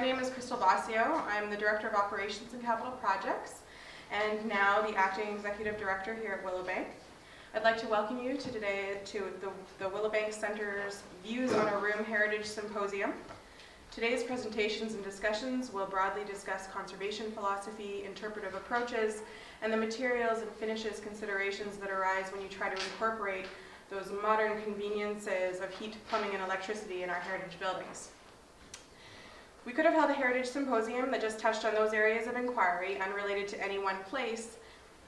My name is Crystal Bossio. I'm the Director of Operations and Capital Projects, and now the Acting Executive Director here at Willowbank. I'd like to welcome you to the Willowbank Center's Views on a Room Heritage Symposium. Today's presentations and discussions will broadly discuss conservation philosophy, interpretive approaches, and the materials and finishes considerations that arise when you try to incorporate those modern conveniences of heat, plumbing, and electricity in our heritage buildings. We could have held a heritage symposium that just touched on those areas of inquiry unrelated to any one place,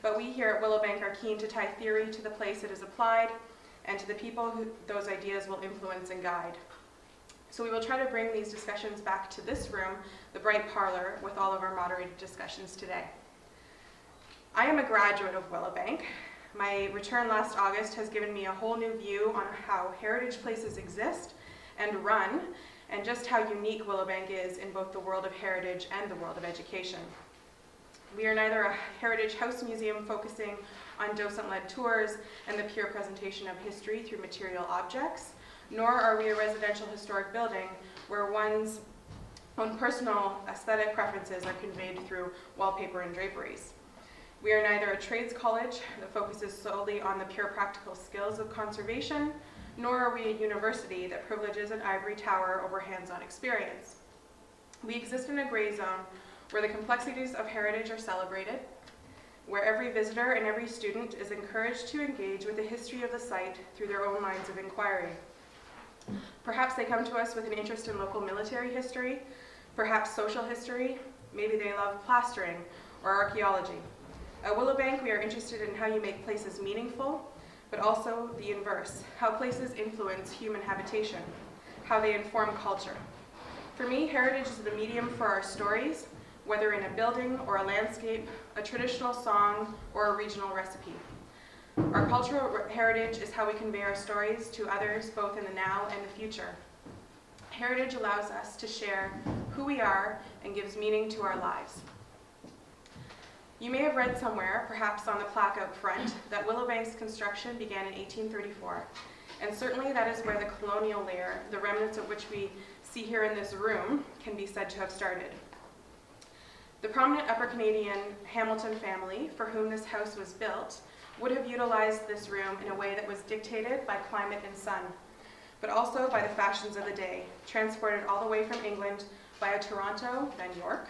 but we here at Willowbank are keen to tie theory to the place it is applied and to the people who those ideas will influence and guide. So we will try to bring these discussions back to this room, the bright parlor, with all of our moderated discussions today. I am a graduate of Willowbank. My return last August has given me a whole new view on how heritage places exist and run, and just how unique Willowbank is in both the world of heritage and the world of education. We are neither a heritage house museum focusing on docent-led tours and the pure presentation of history through material objects, nor are we a residential historic building where one's own personal aesthetic preferences are conveyed through wallpaper and draperies. We are neither a trades college that focuses solely on the pure practical skills of conservation, nor are we a university that privileges an ivory tower over hands-on experience. We exist in a gray zone where the complexities of heritage are celebrated, where every visitor and every student is encouraged to engage with the history of the site through their own lines of inquiry. Perhaps they come to us with an interest in local military history, perhaps social history, maybe they love plastering or archaeology. At Willowbank, we are interested in how you make places meaningful, but also the inverse, how places influence human habitation, how they inform culture. For me, heritage is the medium for our stories, whether in a building or a landscape, a traditional song, or a regional recipe. Our cultural heritage is how we convey our stories to others, both in the now and the future. Heritage allows us to share who we are and gives meaning to our lives. You may have read somewhere, perhaps on the plaque out front, that Willowbank's construction began in 1834. And certainly that is where the colonial layer, the remnants of which we see here in this room, can be said to have started. The prominent Upper Canadian Hamilton family, for whom this house was built, would have utilized this room in a way that was dictated by climate and sun, but also by the fashions of the day, transported all the way from England via Toronto, then York,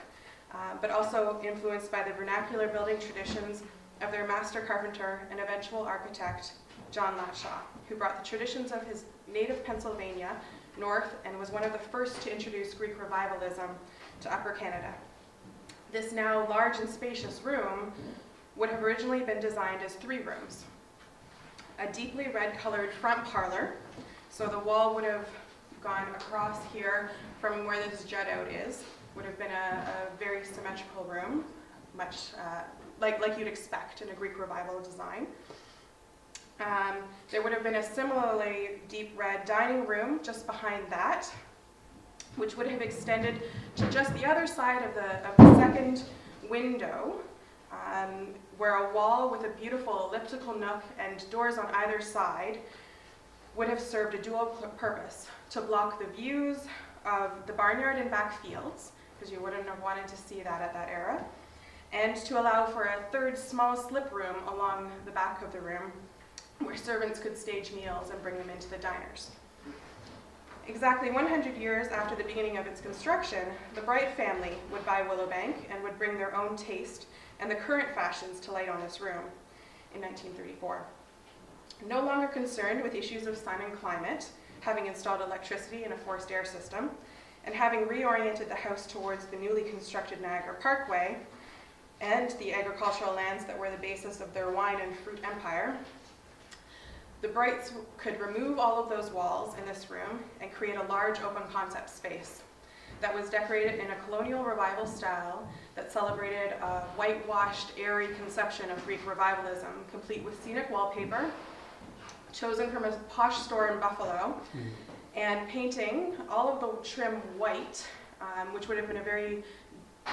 but also influenced by the vernacular building traditions of their master carpenter and eventual architect, John Latshaw, who brought the traditions of his native Pennsylvania north and was one of the first to introduce Greek revivalism to Upper Canada. This now large and spacious room would have originally been designed as 3 rooms. A deeply red-colored front parlor, so the wall would have gone across here from where this jut out is, would have been a very symmetrical room, much like you'd expect in a Greek revival design. There would have been a similarly deep red dining room just behind that, which would have extended to just the other side of the second window, where a wall with a beautiful elliptical nook and doors on either side would have served a dual purpose: to block the views of the barnyard and back fields, because you wouldn't have wanted to see that at that era, and to allow for a third small slip room along the back of the room where servants could stage meals and bring them into the diners. Exactly 100 years after the beginning of its construction, the Bright family would buy Willowbank and would bring their own taste and the current fashions to light on this room in 1934. No longer concerned with issues of sun and climate, having installed electricity and a forced air system, and having reoriented the house towards the newly constructed Niagara Parkway and the agricultural lands that were the basis of their wine and fruit empire, the Brights could remove all of those walls in this room and create a large open concept space that was decorated in a colonial revival style that celebrated a whitewashed, airy conception of Greek revivalism, complete with scenic wallpaper, chosen from a posh store in Buffalo, and painting all of the trim white, which would have been a very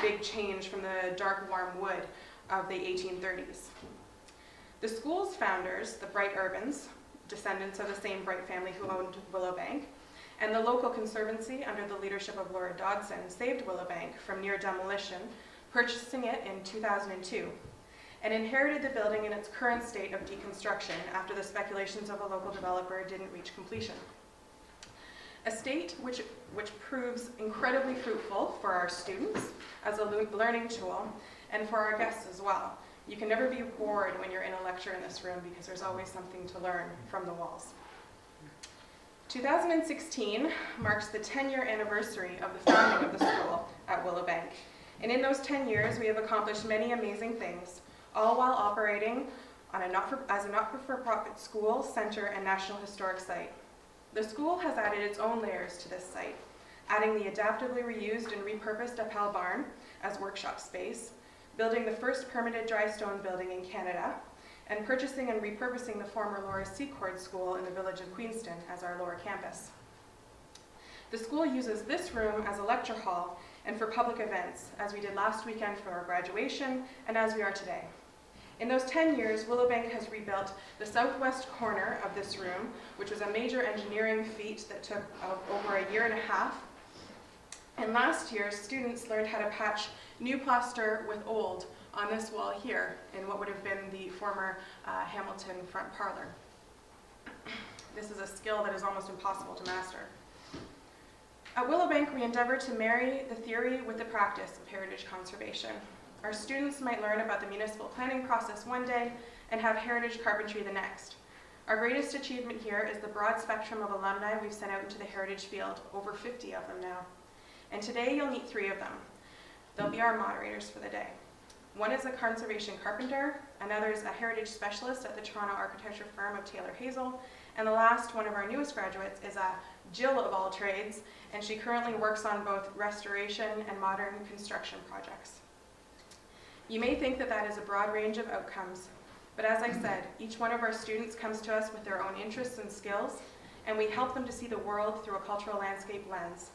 big change from the dark, warm wood of the 1830s. The school's founders, the Bright Urbans, descendants of the same Bright family who owned Willowbank, and the local conservancy, under the leadership of Laura Dodson, saved Willowbank from near demolition, purchasing it in 2002, and inherited the building in its current state of deconstruction after the speculations of a local developer didn't reach completion. A state which proves incredibly fruitful for our students as a learning tool and for our guests as well. You can never be bored when you're in a lecture in this room because there's always something to learn from the walls. 2016 marks the 10-year anniversary of the founding of the school at Willowbank. And in those 10 years, we have accomplished many amazing things, all while operating on as a not-for-profit school, center, and National Historic Site. The school has added its own layers to this site, adding the adaptively reused and repurposed Appel Barn as workshop space, building the first permitted dry stone building in Canada, and purchasing and repurposing the former Laura Secord School in the village of Queenston as our lower campus. The school uses this room as a lecture hall and for public events, as we did last weekend for our graduation and as we are today. In those 10 years, Willowbank has rebuilt the southwest corner of this room, which was a major engineering feat that took over a year and a half. And last year, students learned how to patch new plaster with old on this wall here in what would have been the former Hamilton front parlor. This is a skill that is almost impossible to master. At Willowbank, we endeavor to marry the theory with the practice of heritage conservation. Our students might learn about the municipal planning process one day and have heritage carpentry the next. Our greatest achievement here is the broad spectrum of alumni we've sent out into the heritage field, over 50 of them now. And today you'll meet 3 of them. They'll be our moderators for the day. One is a conservation carpenter, another is a heritage specialist at the Toronto architecture firm of Taylor Hazel, and the last, one of our newest graduates, is a Jill of all trades, and she currently works on both restoration and modern construction projects. You may think that that is a broad range of outcomes, but as I said, each one of our students comes to us with their own interests and skills, and we help them to see the world through a cultural landscape lens.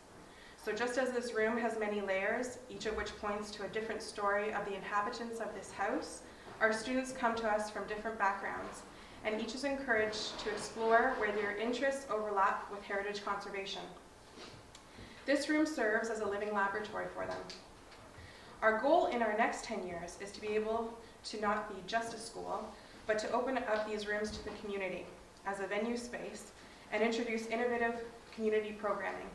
So just as this room has many layers, each of which points to a different story of the inhabitants of this house, our students come to us from different backgrounds, and each is encouraged to explore where their interests overlap with heritage conservation. This room serves as a living laboratory for them. Our goal in our next 10 years is to be able to not be just a school, but to open up these rooms to the community as a venue space and introduce innovative community programming.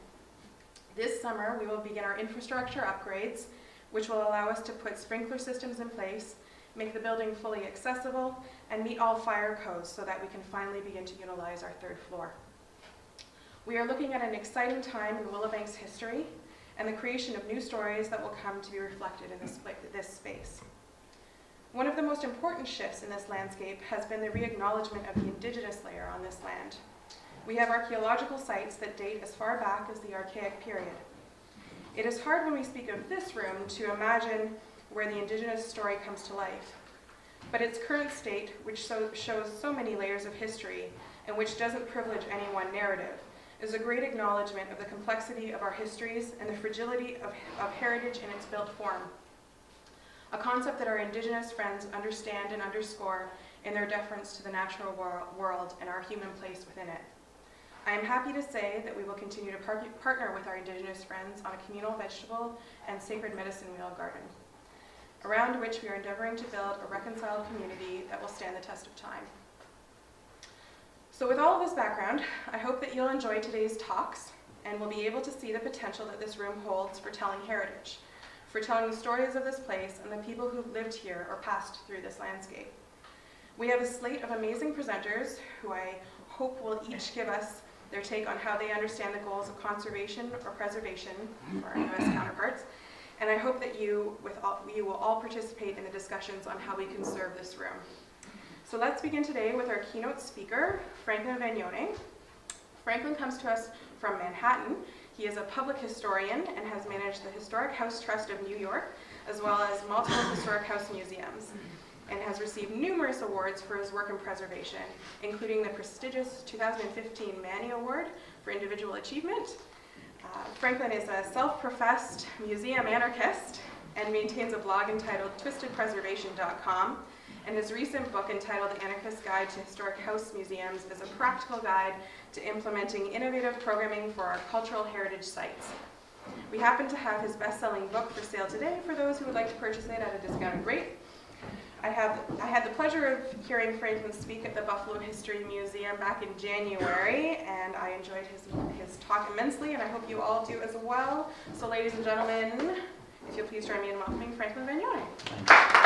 This summer, we will begin our infrastructure upgrades, which will allow us to put sprinkler systems in place, make the building fully accessible, and meet all fire codes so that we can finally begin to utilize our 3rd floor. We are looking at an exciting time in Willowbank's history and the creation of new stories that will come to be reflected in this space. One of the most important shifts in this landscape has been the re-acknowledgement of the Indigenous layer on this land. We have archaeological sites that date as far back as the Archaic period. It is hard when we speak of this room to imagine where the Indigenous story comes to life. But its current state, which shows so many layers of history and which doesn't privilege any one narrative, is a great acknowledgement of the complexity of our histories and the fragility of heritage in its built form. A concept that our Indigenous friends understand and underscore in their deference to the natural world and our human place within it. I am happy to say that we will continue to partner with our Indigenous friends on a communal vegetable and sacred medicine wheel garden, around which we are endeavoring to build a reconciled community that will stand the test of time. So with all of this background, I hope that you'll enjoy today's talks and will be able to see the potential that this room holds for telling heritage, for telling the stories of this place and the people who've lived here or passed through this landscape. We have a slate of amazing presenters who I hope will each give us their take on how they understand the goals of conservation or preservation for our U.S. counterparts, and I hope that you will all participate in the discussions on how we conserve this room. So let's begin today with our keynote speaker, Franklin Vagnone. Franklin comes to us from Manhattan. He is a public historian and has managed the Historic House Trust of New York, as well as multiple historic house museums, and has received numerous awards for his work in preservation, including the prestigious 2015 Manny Award for Individual Achievement. Franklin is a self-professed museum anarchist and maintains a blog entitled twistedpreservation.com, And his recent book, entitled The Anarchist Guide to Historic House Museums, is a practical guide to implementing innovative programming for our cultural heritage sites. We happen to have his best-selling book for sale today for those who would like to purchase it at a discounted rate. I had the pleasure of hearing Franklin speak at the Buffalo History Museum back in January, and I enjoyed his talk immensely, and I hope you all do as well. So ladies and gentlemen, if you'll please join me in welcoming Franklin Vignone.